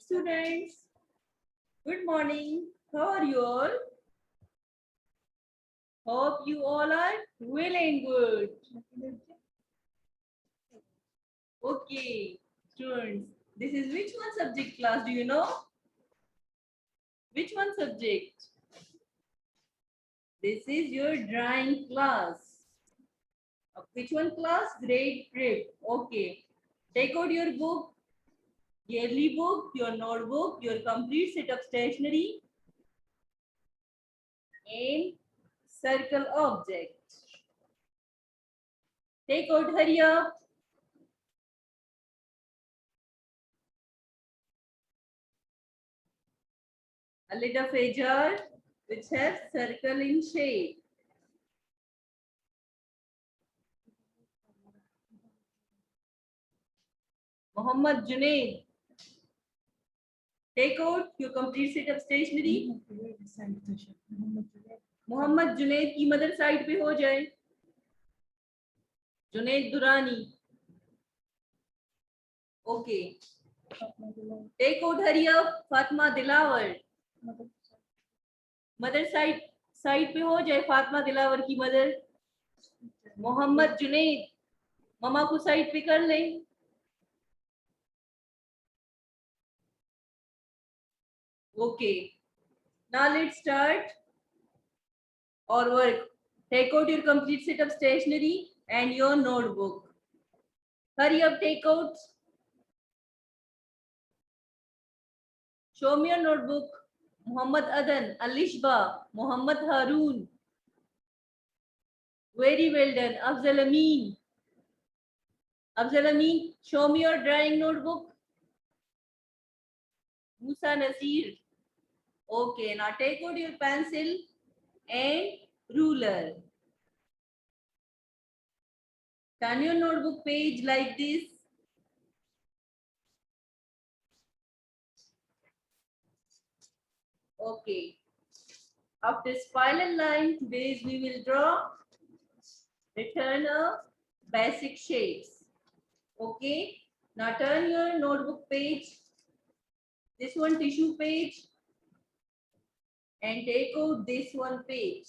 students. Good morning. How are you all? Hope you all are well and good. Okay, students. This is which one subject class? Do you know? Which one subject? This is your drawing class. Which one class? Grade prep. Okay. Take out your book, yearly book, your notebook, your complete set of stationery, and circle object. Take out, hurry up. A lid of a jar which has circle in shape. Muhammad Junaid. Take out your complete set of stationery. Mohammad Junaid की mother side पे हो जाए. Junaid Durrani. Okay. Take out Huriya Fatima Dilawar. Mother side पे हो जाए फातिमा दिलावर की mother. Mohammad Junaid mama को side पे कर ले. Okay. Now let's start our work. Take out your complete set of stationery and your notebook. Hurry up, take out. Show me your notebook. Muhammad Adan, Alishba, Muhammad Haroon. Very well done. Afzal Amin. Afzal Amin, show me your drawing notebook. Musa Nasir. Okay, now take out your pencil and ruler. Turn your notebook page like this. Okay. After spiral line, today we will draw return of basic shapes. Okay. Now turn your notebook page. This one tissue page. And take out this one page.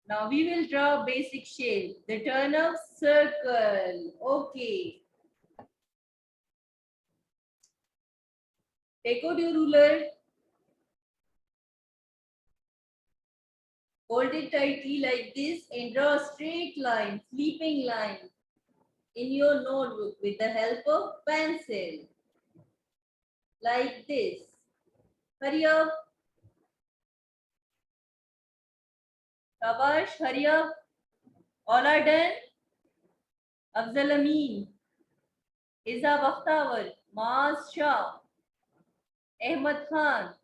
Now we will draw basic shape. The turn of circle. Okay. Take out your ruler. Hold it tightly like this and draw a straight line, sleeping line in your notebook with the help of pencil. Like this. Hurry up. Shabash, hurry up. All are done. Afzal Amin. Iza Bakhtavar. Maaz Shah. Ahmad Khan.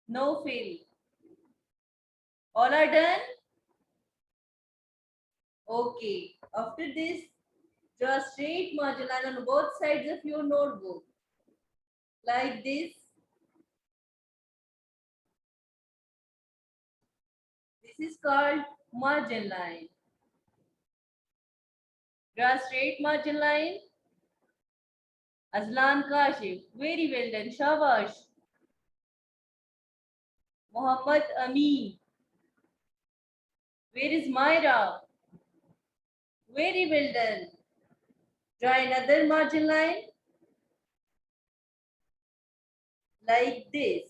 Nofil. All are done? Okay. After this, draw a straight margin line on both sides of your notebook. Like this. This is called margin line. Draw a straight margin line. Azlan Kashif. Very well done. Shabash. Muhammad Amin. Where is Myra? Very well done. Draw another margin line. Like this.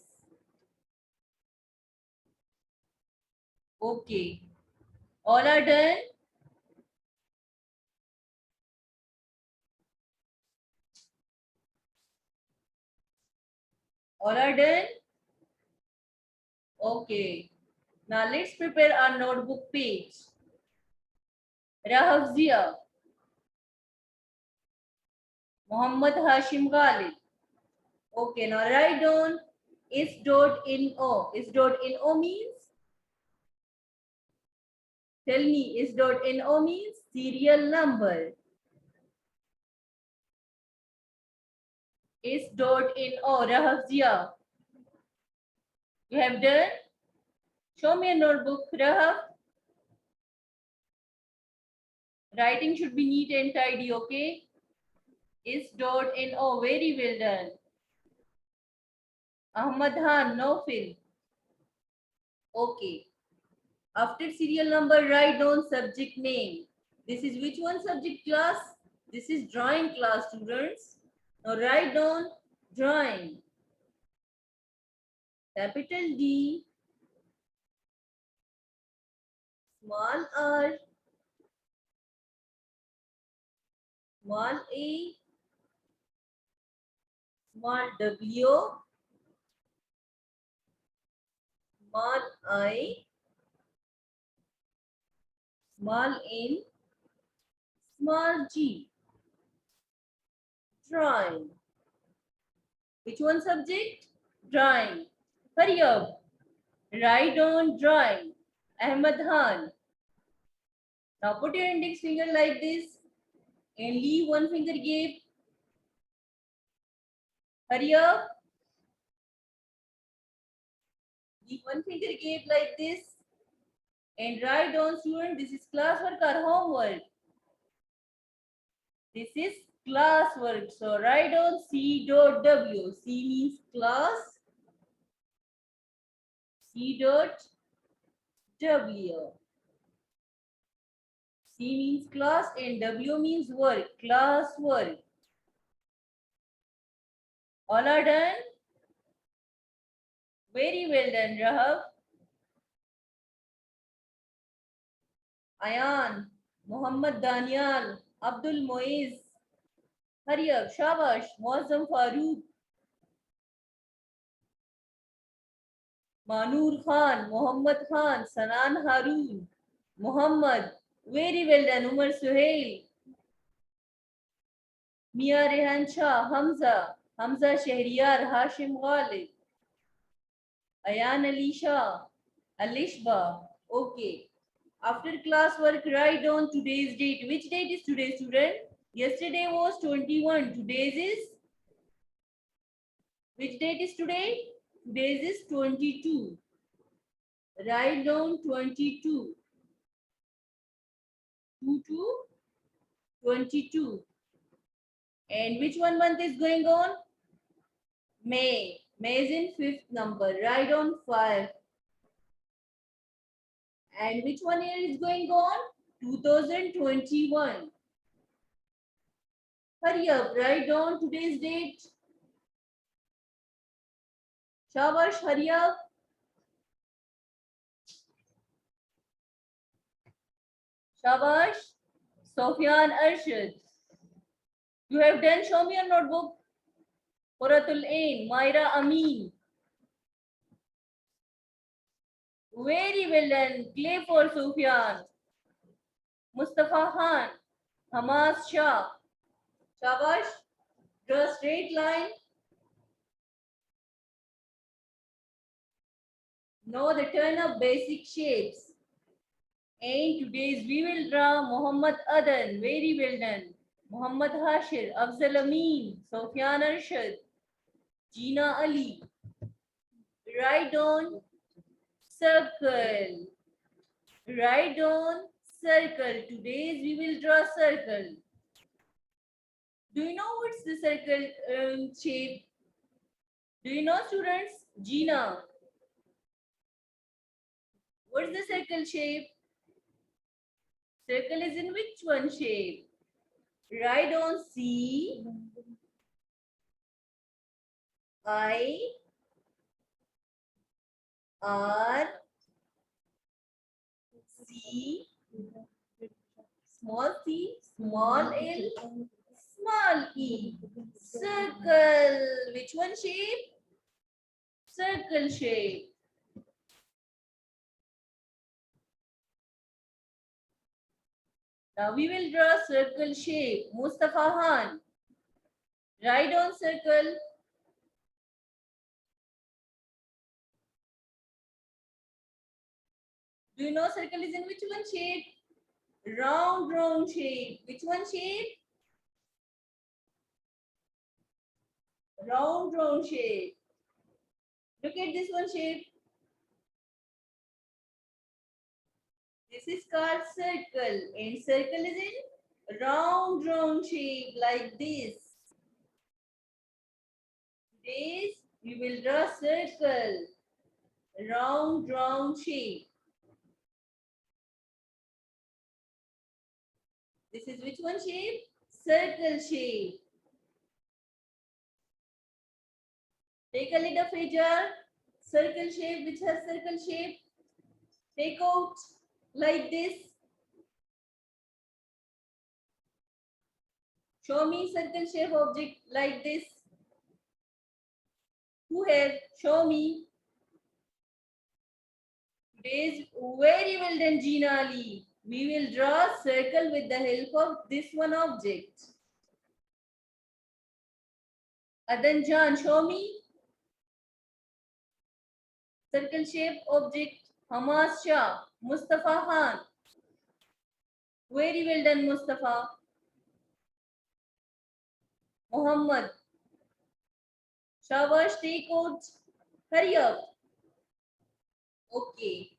Okay. All are done? All are done? Okay. Now let's prepare our notebook page. Rahafzia. Muhammad Hashim Ghalid. Okay, now write down is.no. Is.no means? Tell me, is.no means serial number. Is.no, Rahafzia. You have done? Show me a notebook, Rahaf. Writing should be neat and tidy, okay? S dot N O. Very well done. Ahmad Han, no fill. Okay. After serial number, write down subject name. This is which one subject class? This is drawing class, students. Now write down drawing. Capital D, small r, small a, small w, small I, small n, small g. Drawing. Which one subject? Drawing. Hurry up. Write down drawing. Ahmad Han. Now put your index finger like this and leave one finger gap. Hurry up. Leave one finger gap like this and write down, student, this is classwork or homework. This is classwork. So write down C dot W. C means class. C dot W. C means class and W means work. Class work. All are done? Very well done, Rahab. Ayan, Muhammad Daniel, Abdul Moiz. Hurry up, Shabash, Muazzam Farooq. Manur Khan, Muhammad Khan, Sanan Harun, Muhammad. Very well done, Umar Suhail. Mia Rehan Shah, Hamza, Hamza Shahriyar, Hashim Ghalib. Ayan Ali Shah, Alishba. Okay. After class work, write down today's date. Which date is today, student? Yesterday was 21. Today's is? Which date is today? Today's is 22. Write down 22. 2 to 22. And which one month is going on? May. May is in fifth number. Write down 5. And which one year is going on? 2021. Hurry up. Write down today's date. Shabash, hurry up. Shabash. Sofyan Arshad. You have done. Show me your notebook. Quratul Ain. Myra Amin. Very well done. Clay for Sufyan. Mustafa Khan. Hamas Shah. Shabash. Draw a straight line. Know the turn of basic shapes. And today's we will draw Muhammad Adan. Very well done. Muhammad Hashir. Afzal Amin. Sofyan Arshad. Jeena Ali. Write down circle. Write down circle. Today's we will draw circle. Do you know what's the circle shape? Do you know, students? Jeena. What's the circle shape? Circle is in which one shape? Write down C, I, R, C, small c, small l, small e. Circle. Which one shape? Circle shape. Now we will draw circle shape. Mustafa Khan. Write down circle. Do you know circle is in which one shape? Round, round shape. Which one shape? Round, round shape. Look at this one shape. This is called circle. And circle is in round, round shape like this. Base, we will draw circle, round shape. This is which one shape? Circle shape. Take a lid of a jar, circle shape, which has circle shape. Take out like this. Show me circle shape object like this. Who have? Show me. Today's very well done, Gina Ali. We will draw a circle with the help of this one object. Adan Jan, show me. Circle shape object. Hamas Shah. Mustafa Khan. Very well done, Mustafa. Muhammad. Shabash, take out. Hurry up. Okay.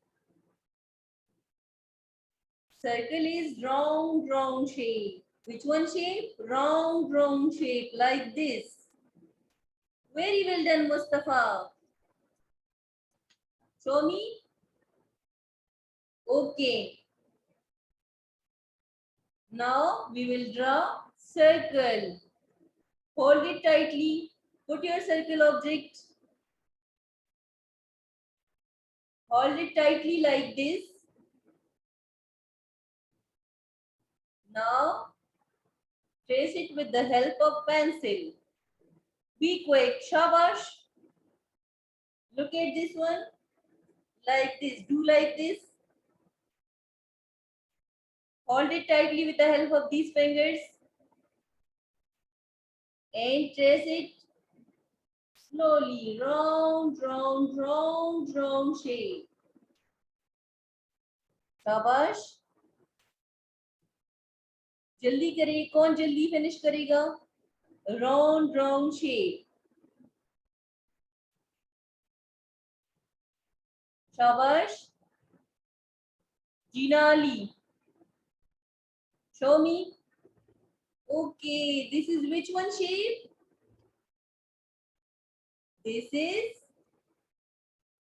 Circle is round shape. Which one shape? Round shape like this. Very well done, Mustafa. Show me. Okay. Now we will draw circle. Hold it tightly. Put your circle object. Hold it tightly like this. Now trace it with the help of pencil. Be quick. Shabash. Look at this one. Like this. Do like this. Hold it tightly with the help of these fingers. And trace it slowly. Round shape. शाबाश जल्दी करिए कौन जल्दी finish करेगा round shape शाबाश जीना Ali show me okay this is which one shape this is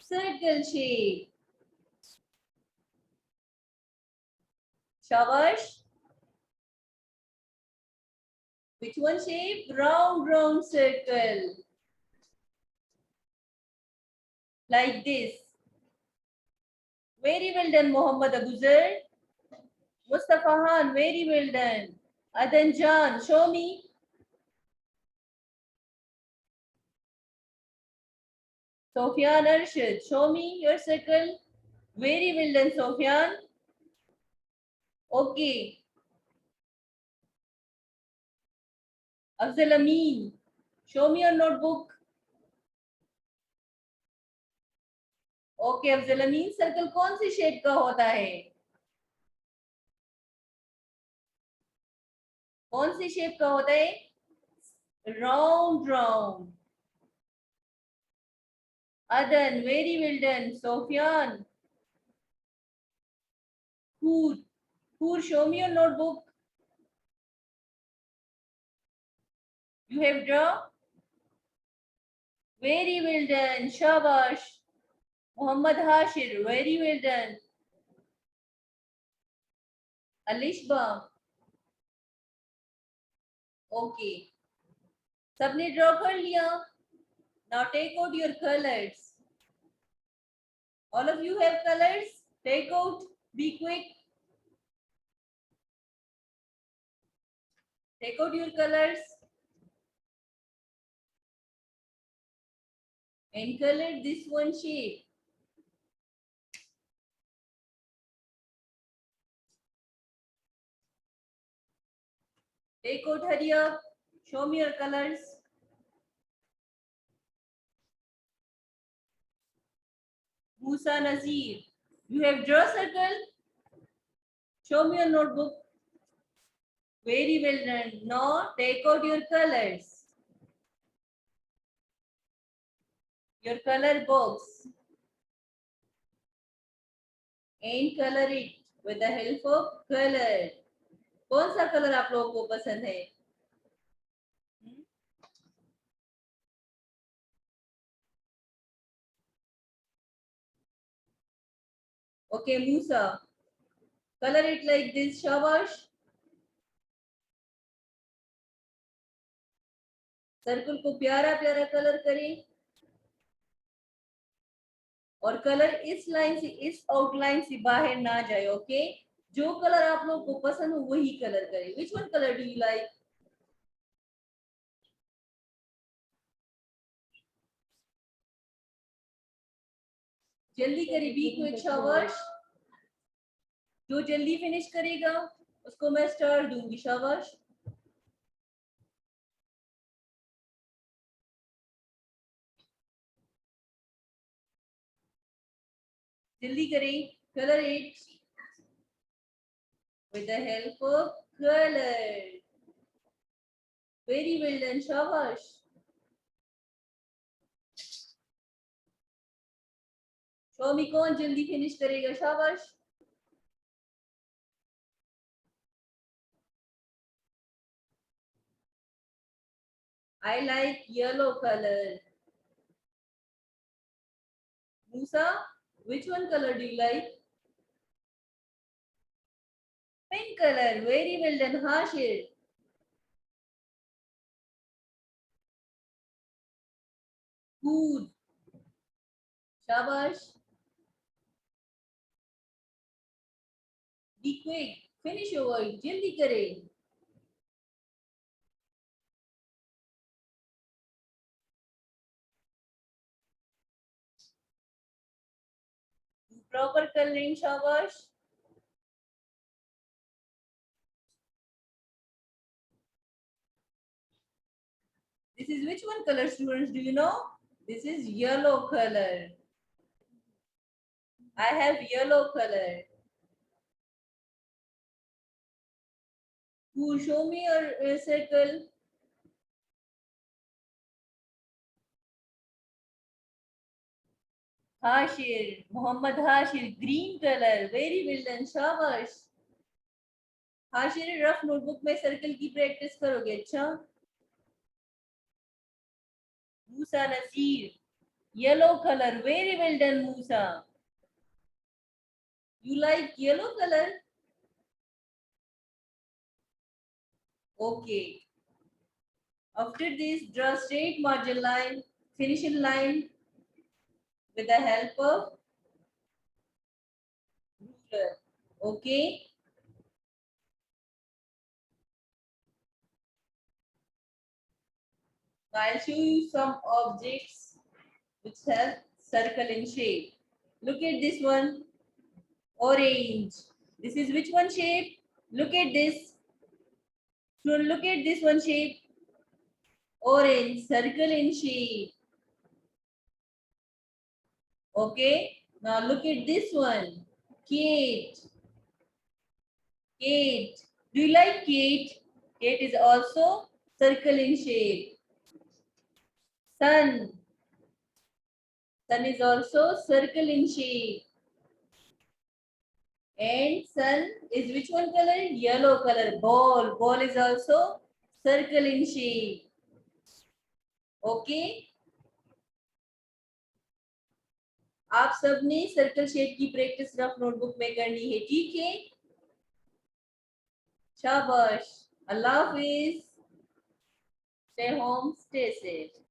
circle shape shabash which one shape round circle like this very well done Muhammad Abuzar Mustafa Khan very well done Adan Jan show me Sofyan Arshad show me your circle very well done Sofyan okay Afzal Amin show me your notebook okay Afzal Amin circle कौन सी shape का होता है कौन सी shape का होता है round Adan very well done Sufiyan Hur show me your notebook you have drawn very well done shabash Muhammad Hashir very well done Alishba okay सबने ड्रॉ कर लिया now take out your colors all of you have colors take out be quick take out your colors and color this one shape take out hurry up show me your colors Musa Nazir you have drawn circle show me your notebook very well done now take out your colors your color box and color it with the help of color कौन सा colour आप लोगों को पसंद है Okay, Musa, color it like this. Shabash. Circle को प्यारा प्यारा कलर करें और कलर इस लाइन से इस आउटलाइन से बाहर ना जाए. ओके, जो कलर आप लोगों को पसंद हो वही कलर करें. Which one colour do you like? जल्दी करें, बी क्विक. शाबाश. जो जल्दी फिनिश करेगा उसको मैं स्टार दूंगी. शाबाश. जल्दी करें. Colour it with the help of color. Very well done. Shabash. Show मी कौन जल्दी फिनिश करेगा? शाबाश. I like yellow color. Musa, which one color do you like? Pink color. Very well done. Hashir. Good. Shabash. Be quick. Finish your work. जल्दी करें. Proper coloring. Shabash. This is which one color, students? Do you know? This is yellow color. I have yellow color. Who show me your circle? Hashir, Muhammad Hashir, green color. Very well done. Shabash. Hashir, rough notebook में circle की practice करोगे. अच्छा. Musa Nasir, yellow color. Very well done, Musa. You like yellow color? Okay. After this, draw straight margin line, finishing line with the help of ruler. Okay. Now I'll show you some objects which have circle in shape. Look at this one, orange. This is which one shape? Look at this. So look at this one shape, orange, circle in shape. Okay. Now look at this one, Kate. Kate. Do you like Kate? Kate is also circle in shape. Sun. Sun is also circle in shape. And sun is which one color? Yellow color. Ball. Ball is also circle in shape. Okay. आप सबने circle shape की practice rough notebook में करनी है. ठीक है. शाबाश. अल्लाह हाफिज. Stay home, stay safe.